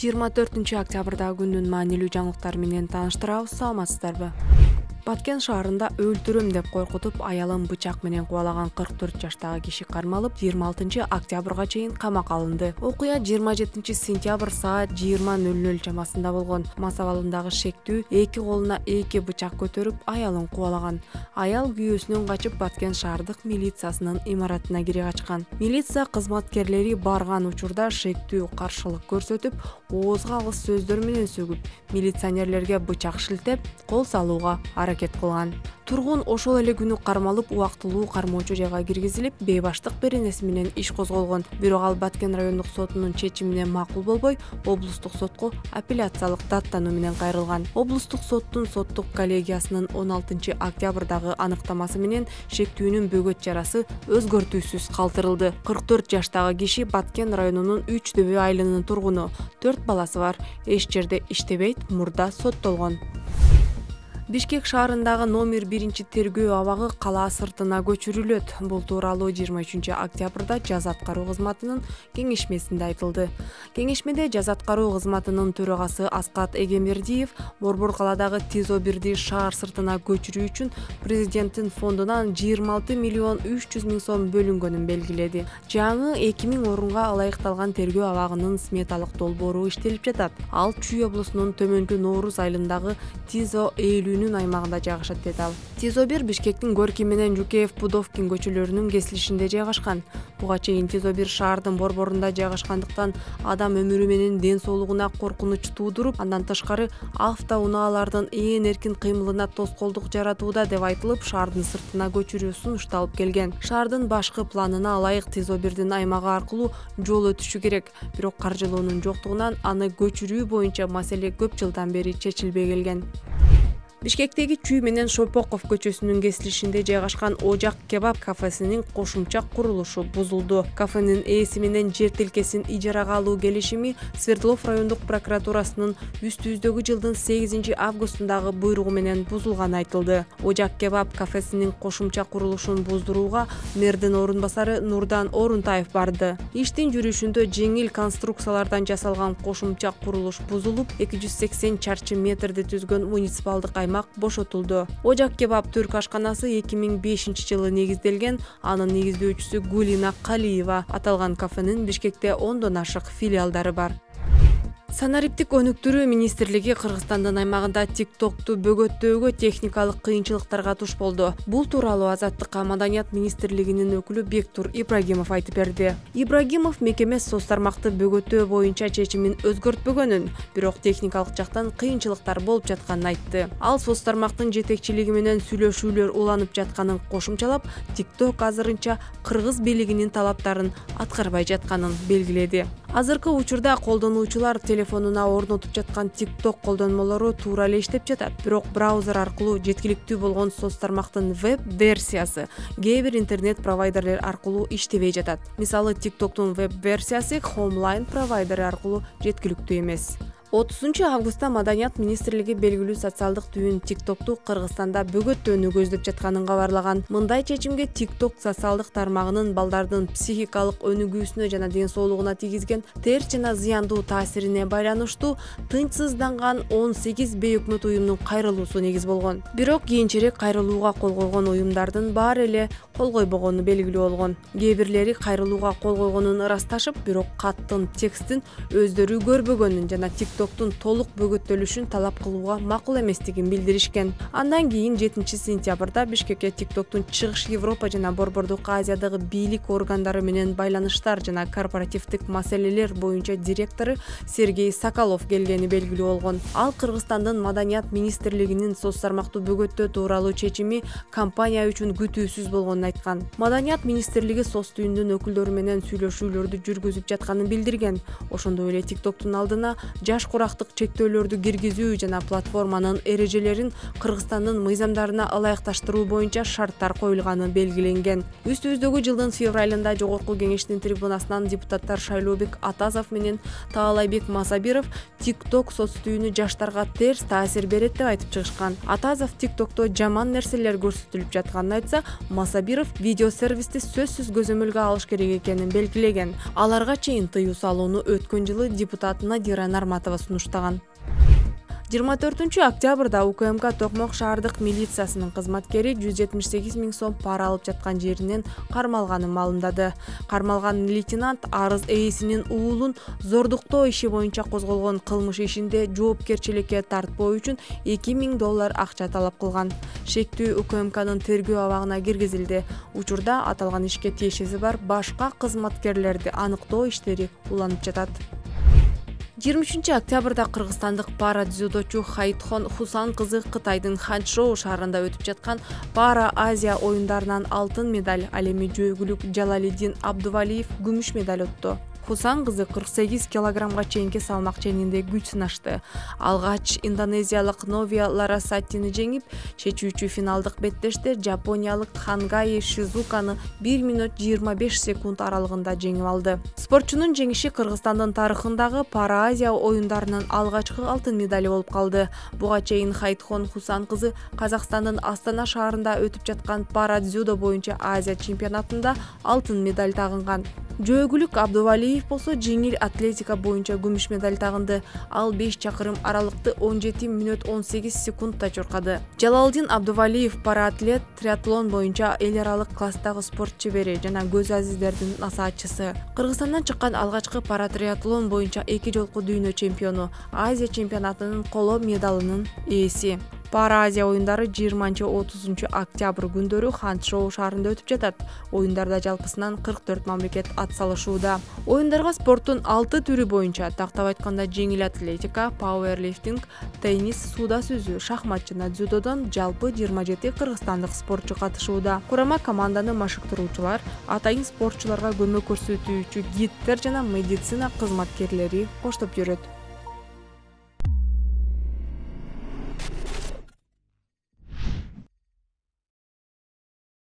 24-октябрда күндүн маанилүү жаңылыктары менен тааныштырабыз. Саламатсыздарбы? Баткен шаарында өлтүрөм деп коркутуп, аялын бычак менен кубалаган 44 жаштагы киши кармалып, 26-октябрга чейин камакка алынды. Окуя 27-сентябрь саат 20:00 чамасында болгон. Мас абалындагы шектүү эки колуна эки бычак көтөрүп, аялын кубалаган. Аял күйөөсүнөн качып Баткен шаардык милициясынын имаратына кире качкан. Милиция кызматкерлери барган учурда шектүү каршылык көрсөтүп, оозго алыс сөздөр менен сөгүп, милиционерлерге бычак шилтеп, кол салууга аракет кылган. Тургун ошол эле күнү кармалып, убактылуу кармоочу жайга киргизилип, бейбаштык беренеси менен иш козголгон. Бирок ал Баткен райондук сотунун чечимине макул болбой, облустук сотко апелляциялык даттануу менен кайрылган. Облустук соттун соттук коллегиясынын 16-октябрдагы аныктамасы менен шектүүнүн бөгөт жарасы өзгөртүүсүз калтырылды. 44 жаштагы киши Баткен районунун 3 айылынын тургуну, 4 баласы бар, эч жерде иштебейт, мурда соттолгон. Бишкек шаарындагы номер 1 тергөө абагы кала сыртына көчүрүлөт. Бул тууралуу 23-октябрда жаза аткаруу кызматынын кеңешмесинде айтылды. Кеңешмеде жаза аткаруу кызматынын төрагасы Аскат Эгембердиев Борбор каладагы ТИЗО-1 шаар сыртына көчүрүү үчүн президенттин фондунан 26,300,000 сом бөлүнгөнүн белгиледи. Жаңы 2000 орунга ылайыкталган тергөө абагынын сметалык долбоору иштелип жатат. Ал Чүй облусунун Төмөнкү Нооруз айылындагы ТИЗО аймагында жайгашат деди ал. ТИЗО-1 Бишкектин Горький менен Жукеев Пудовкин көчөлөрүнүн кесилишинде жайгашкан. Буга чейин ТИЗО-1 шаардын борборунда жайгашкандыктан адам өмүрү менен ден соолугуна коркунуч туудуруп, андан тышкары автоунаалардын ээн эркин кыймылына тоскоолдук жаратууда деп айтылып, шаардын сыртына көчүрүү сунушталып келген. Шаардын башкы планына ылайык ТИЗО-1 аймагы аркылуу жол өтүшү керек. Бирок каржылоонун жоктугунан аны көчүрүү боюнча маселе көп жылдан бери чечилбей келген. Бишкектеги Чүй менен Шопоков көчөсүнүн кесилишинде жайгашкан Ожак кебаб кафесинин кошумча курулушу бузулду. Кафенин ээси менен жер тилкесин ижарага алуу келишими Свердлов райондук прокуратурасынын үстүбүздөгү жылдын 8 августундагы буйругу менен бузулганы айтылды. Ожак кебаб кафесинин кошумча курулушун буздурууга мэрдин орун басары Нурдан Орунтаев барды. Иштин жүрүшүндө жеңил конструкциялардан жасалган кошумча курулуш бузулуп, 280 чарчы метрди түзгөн муниципалдык бошотулду. Ожак кебаб түрк ашканасы 2005 жылы негизделген, анын негиздөөчүсү Гулина Калиева. Аталган кафенин Бишкекте 10дон ашык филиалдары бар. Санариптик өнүктүрүү министрлиги Кыргызстандын аймагында TikTok'ту бөгөттөөгө техникалык кыйынчылыктарга туш болду. Бул тууралуу Азаттыкка Маданият министрлигинин өкүлү Бектур Ибрагимов айтып берди. Ибрагимов мекеме соц тармакты бөгөттөө боюнча чечимин өзгөртпөгөнүн, бирок техникалык жактан кыйынчылыктар болуп жатканын айтты. Ал соц тармактын жетекчилиги менен сүйлөшүүлөр уланып жатканын кошумчалап, TikTok азырынча кыргыз бийлигинин талаптарын аткарбай жатканын белгиледи. Азыркы учурда колдонуучулар телефонуна орнотуп жаткан TikTok колдонмолору туура эле иштеп жатат. Бирок браузер аркылуу жеткиликтүү болгон соц тармактын веб-версиясы кээ бир интернет провайдерлер аркылуу иштебей жатат. Мисалы, TikToктун веб-версиясы Homeline провайдери аркылуу жеткиликтүү эмес. 30 августта Маданият министрлиги белгилүү социалдык түйүн TikToкту Кыргызстанда бөгөттөөнү көздөп жатканын кабарлаган. Мындай чечимге TikTok социалдык тармагынын балдардын психикалык өнүгүүсүнө жана ден соолугуна тийгизген терс жана зыяндуу таасирине байланыштуу тынчсызданган 18 бейөкмөт уюмдун кайрылуусу негиз болгон. Бирок кийинчерээк кайрылууга кол койгон уюмдардын баары эле кол койбогону белгилүү болгон. Кээ бирлери кайрылууга кол койгонун ырасташып, бирок каттын текстин өздөрү көрбөгөнүн жана TikToктун толук бөгөттөлүшүн талап кылууга макул эместигин билдиришкен. Андан кийин 7-сентябрда Бишкекке TikToктун Чыгыш Европа жана Борбордук Азиядагы бийлик органдары менен байланыштар жана корпоративдик маселелер боюнча директору Сергей Соколов келгени белгилүү болгон. Ал Кыргызстандын Маданият министрлигинин соц тармактуу бөгөттөө тууралуу чечими компания үчүн күтүүсүз болгонун айткан. Маданият министрлиги соц түйүндүн өкүлдөрү менен сүйлөшүүлөрдү жүргүзүп жатканын билдирген. Ошондой эле TikToктун алдына жаш курактык чектөөлөрдү киргизүү жана платформанын эрежелерин Кыргызстандын мыйзамдарына ылайыкташтыруу боюнча шарттар коюлганы белгиленген. Үстүбүздөгү жылдын февралында Жогорку Кеңештин трибунасынан депутаттар Шайлообек Атазов менен Таалайбек Масабиров TikTok соцтүйүнү жаштарга терс таасир берет деп айтып чыгышкан. Атазов TikTokто жаман нерселер көрсөтүлүп жатканын айтса, Масабиров видео сервисти сөзсүз көзөмөлгө алыш керек экенин белгилеген. Аларга чейин тыюу салууну өткөн жылы депутат Надира Нарматова сунуштаган. 24 октябрда УКМК Токмок шаардык милициясынын кызматкери 178 000 сом пара алып жаткан жеринен кармалганын маалымдады. Кармалган лейтенант арыз ээсинин уулун зордуктоо иши боюнча козголгон кылмыш ишинде жоопкерчиликке тартпоо үчүн $2000 акча талап кылган. Шектүү УКМКнын тергөө абагына киргизилди. Учурда аталган ишке тиешеси бар башка кызматкерлерди аныктоо иштери уланып жатат. 23 октябрда кыргызстандык пара дзюдочу Хайтхон Хусан кызы Кытайдын Ханчжоу шаарында өтүп жаткан Пара Азия оюндарынан алтын медаль, ал эми жөөгүлүк Жалалиддин Абдувалиев күмүш медаль утту. Хусан кызы 48 килограммга чейинки салмак ченинде күч сынашты. Алгач индонезиялык Новия Ларасаттини жеңип, чечүүчү финалдык беттеште жапониялык Хангаи Шизуканы 1 минут 25 секунд аралыгында жеңип алды. Спортчунун жеңиши Кыргызстандын тарыхындагы Пара Азия оюндарынын алгачкы алтын медали болуп калды. Буга чейин Хайтхон Хусан кызы Казакстандын Астана шаарында өтүп жаткан пара дзюдо боюнча Азия чемпионатында алтын медаль тагынган. Жөөгүлүк Абдувалиев болсо жеңил атлетика боюнча күмүш медаль тагынды. Ал 5 чакырым аралыкты 17 минут 18 секундта чуркады. Жалалдин Абдувалиев параатлет, триатлон боюнча эл аралык класстагы спорт чебери жана көз азиздердин насаатчысы. Кыргызстандан чыккан алгачкы паратриатлон боюнча 2 жолку дүйнө чемпиону, Азия чемпионатынын коло медалынын ээси. Пара Азия оюндары 20-30 октябрь күндөрү Ханчжоу шаарында өтүп жатат. Оюндарда жалпысынан 44 мамлекет атсалышууда. Оюндарга спорттун 6 түрү боюнча, тактап айтканда жеңил атлетика, пауэрлифтинг, теннис, сууда сүзүү, шахмат жана дзюдодон жалпы 27 кыргызстандык спортчу катышууда. Курама команданы машыктыруучулар, атайын спортчуларга көмөк көрсөтүүчү гидтер жана медицина кызматкерлери коштоп жүрөт.